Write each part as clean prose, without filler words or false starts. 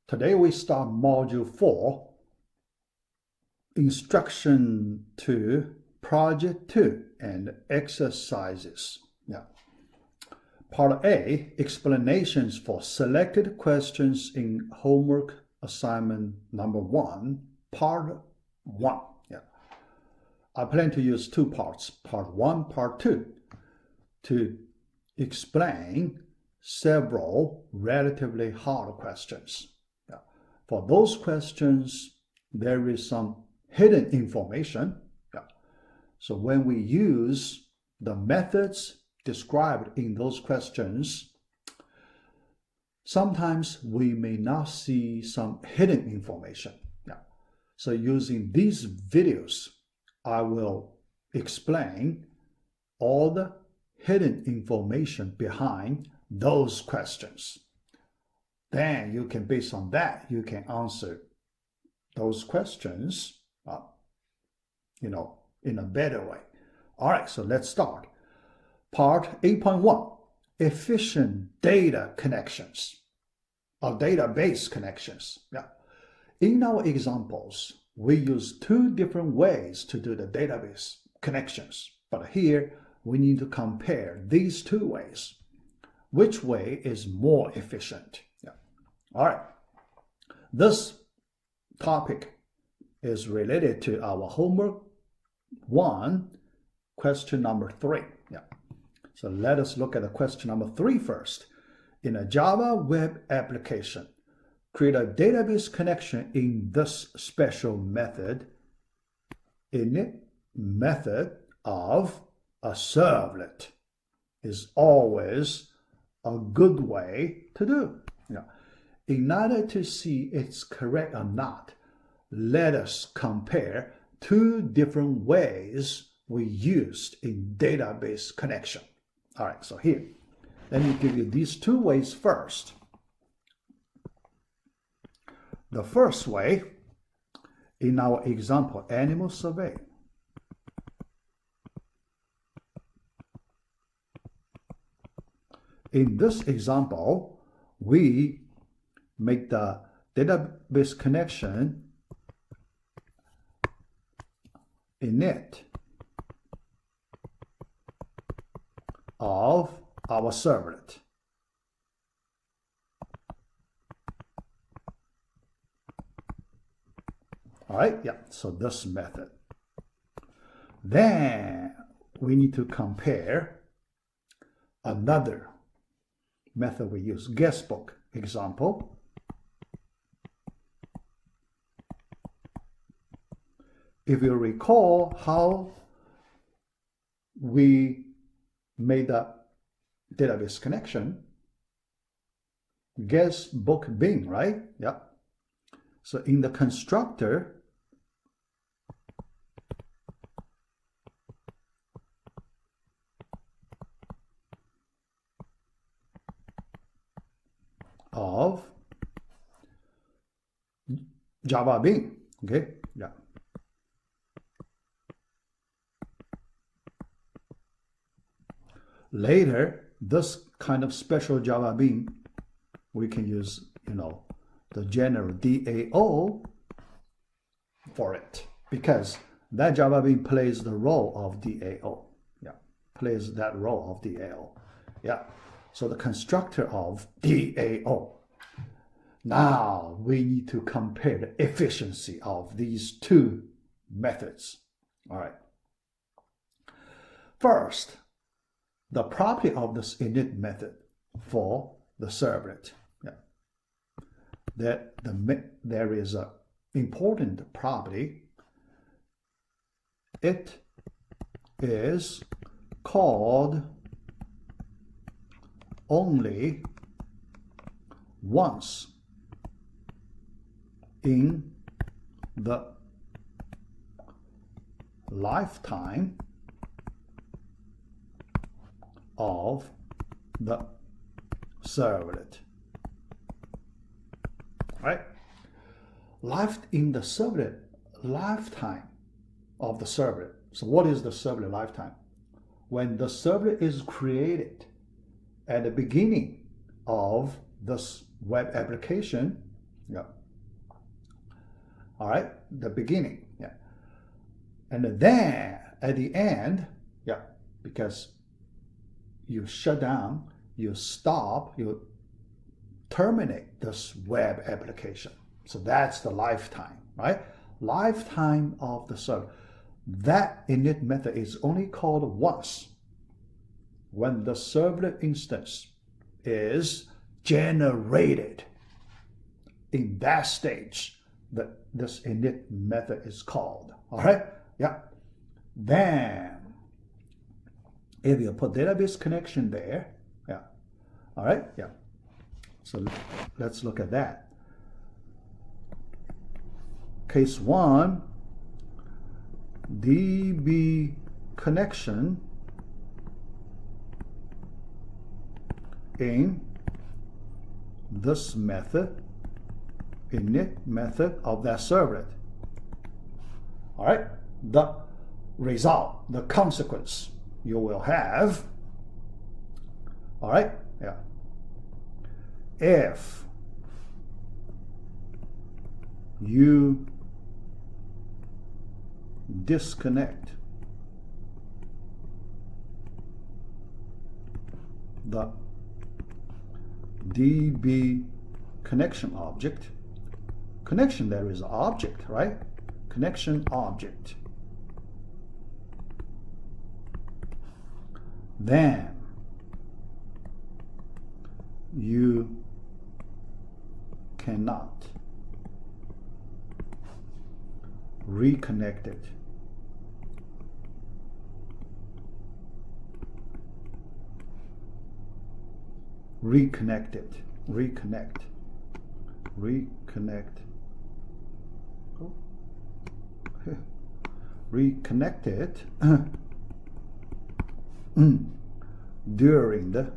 Today we start Module 4, Instruction to Project 2 and Exercises. Part A, Explanations for Selected Questions in Homework Assignment Number 1, Part 1. I plan to use two parts, Part 1, Part 2, to explain several relatively hard questions. For those questions, there is some hidden information. So when we use the methods described in those questions, sometimes we may not see some hidden information. So using these videos, I will explain all the hidden information behind those questions. Then you can, based on that, you can answer those questions, in a better way. All right, so let's start. Part 8.1, efficient data connections, or database connections. In our examples, we use two different ways to do the database connections. But here, we need to compare these two ways. Which way is more efficient? All right. This topic is related to our homework 1, question number 3. So let us look at the question number 3 first. In a Java web application, create a database connection in this special method, init method of a servlet is always a good way to do. In order to see it's correct or not, let us compare two different ways we used in database connection. All right, so here, let me give you these two ways first. The first way, in our example, animal survey. In this example, we make the database connection init of our servlet. All right, so this method. Then we need to compare another method we use, guestbook example. If you recall how we made the database connection, guestbook bin, right? So in the constructor, of Java bin, okay? Later, this kind of special Java bin, we can use, the general DAO for it, because that Java bin plays the role of DAO. Plays that role of DAO. So the constructor of DAO. Now we need to compare the efficiency of these two methods. All right. First, the property of this init method for the servlet. There is an important property. It is called only once in the lifetime of the servlet. Right? In the servlet, lifetime of the servlet. So what is the servlet lifetime? When the servlet is created at the beginning of this web application, Yeah. All right, the beginning. Yeah. And then at the end, yeah, because you shut down, you stop, you terminate this web application. So that's the lifetime, right? Lifetime of the server. That init method is only called once when the servlet instance is generated. In that stage, this init method is called. All right? Yeah. Then, if you put database connection there, yeah. All right? Yeah. So let's look at that. Case 1, DB connection in this method, init method of that servlet. All right, the result, the consequence you will have, all right, yeah, if you disconnect the DB connection object. Connection there is an object, right? Connection object. Then you cannot reconnect it. Reconnect it. Reconnect. Reconnect. Oh. Reconnect it during the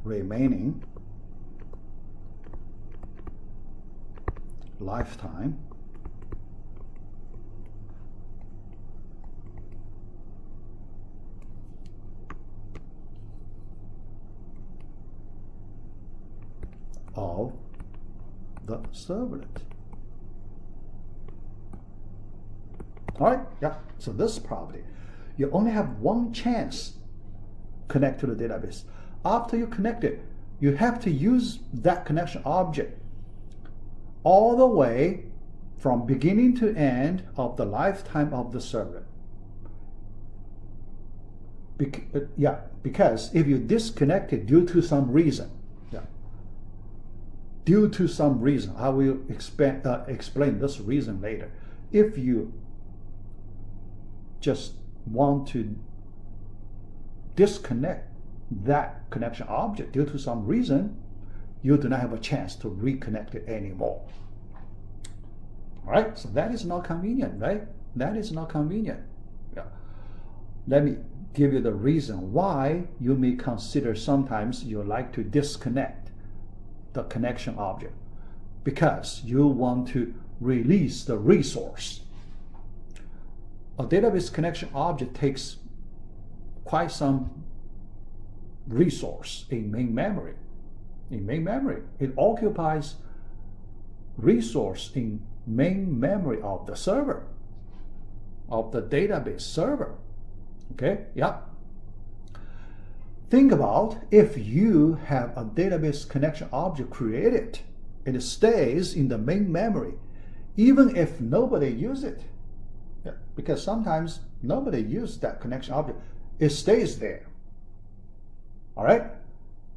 remaining lifetime of the servlet. All right, yeah, so this property, you only have one chance connect to the database. After you connect it, you have to use that connection object all the way from beginning to end of the lifetime of the servlet. Because if you disconnect it due to some reason, due to some reason, I will explain this reason later. If you just want to disconnect that connection object due to some reason, you do not have a chance to reconnect it anymore. All right, so that is not convenient, right? That is not convenient. Yeah. Let me give you the reason why you may consider sometimes you like to disconnect the connection object, because you want to release the resource. A database connection object takes quite some resource in main memory. In main memory, it occupies resource in main memory of the server, of the database server. Okay, yeah. Think about if you have a database connection object created, it stays in the main memory, even if nobody uses it. Yeah, because sometimes nobody uses that connection object, it stays there. All right?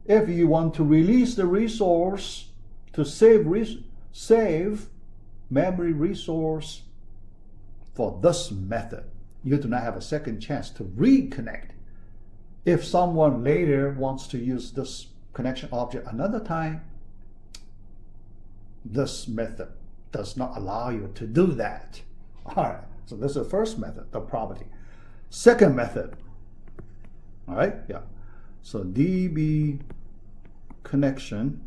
If you want to release the resource to save memory resource for this method, you do not have a second chance to reconnect. If someone later wants to use this connection object another time, this method does not allow you to do that. All right, so this is the first method, the property. Second method, all right, yeah. So DB connection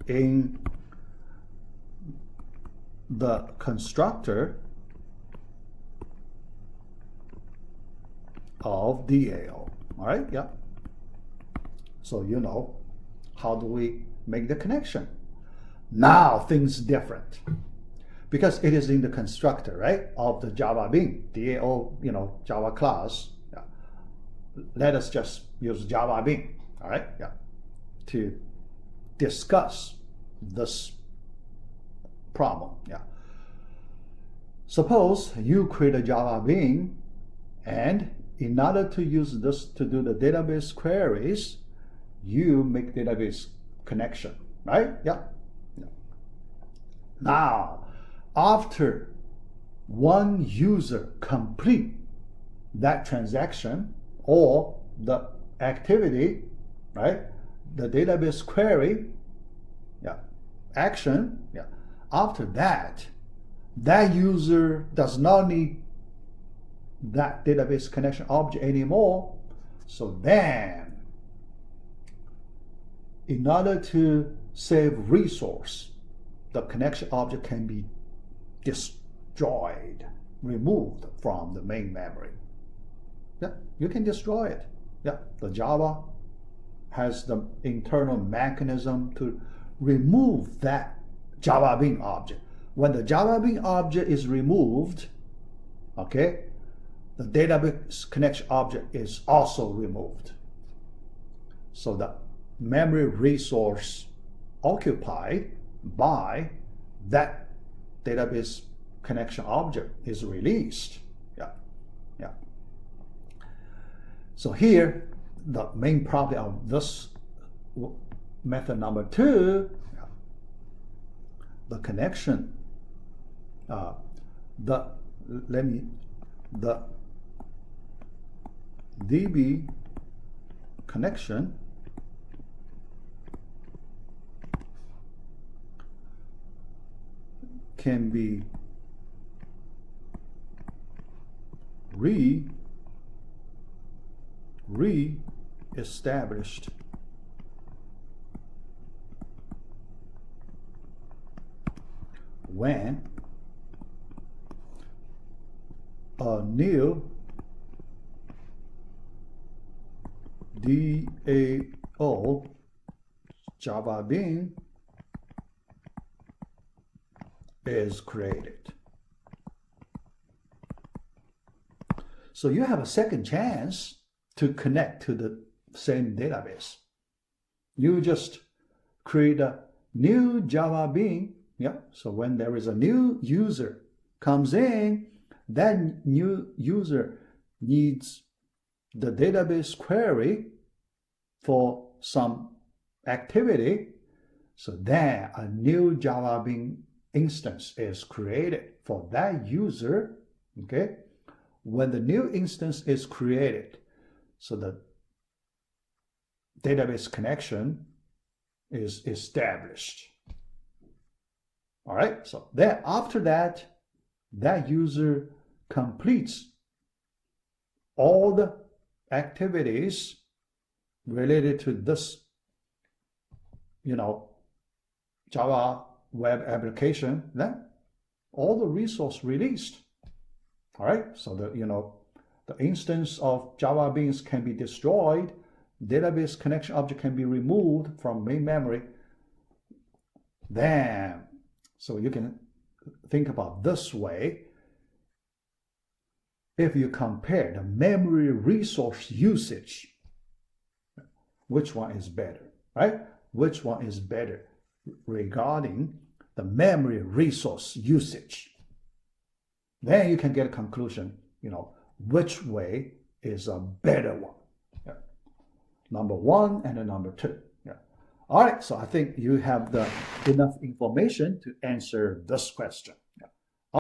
in the constructor of DAO. All right, yeah. So you know, how do we make the connection? Now things different, because it is in the constructor, right, of the Java Bean, DAO, Java class. Yeah. Let us just use Java Bean, all right, yeah, to discuss this problem. Yeah. Suppose you create a Java Bean, and in order to use this to do the database queries, you make database connection, right? Yeah. Now, after one user complete that transaction or the activity, right? The database query, yeah, action, yeah. After that, that user does not need that database connection object anymore. So then, in order to save resource, the connection object can be destroyed, removed from the main memory. Yeah, you can destroy it. Yeah, the Java has the internal mechanism to remove that Java Bean object. When the Java Bean object is removed, okay, the database connection object is also removed. So the memory resource occupied by that database connection object is released. Yeah, yeah. So here, the main property of this method number 2, yeah, the connection, the DB connection can be re-established when a new DAO Java Bean is created. So you have a second chance to connect to the same database. You just create a new Java Bean. Yeah. So when there is a new user comes in, that new user needs the database query for some activity. So then a new Java Bean instance is created for that user. Okay. When the new instance is created, so the database connection is established. All right. So then after that, that user completes all the activities related to this, Java web application, then all the resource released. All right. So the instance of Java Beans can be destroyed, database connection object can be removed from main memory. Then, so you can think about this way. If you compare the memory resource usage, which one is better, right? Which one is better regarding the memory resource usage? Then you can get a conclusion, which way is a better one. Yeah. Number 1 and number 2. Yeah. All right, so I think you have enough information to answer this question.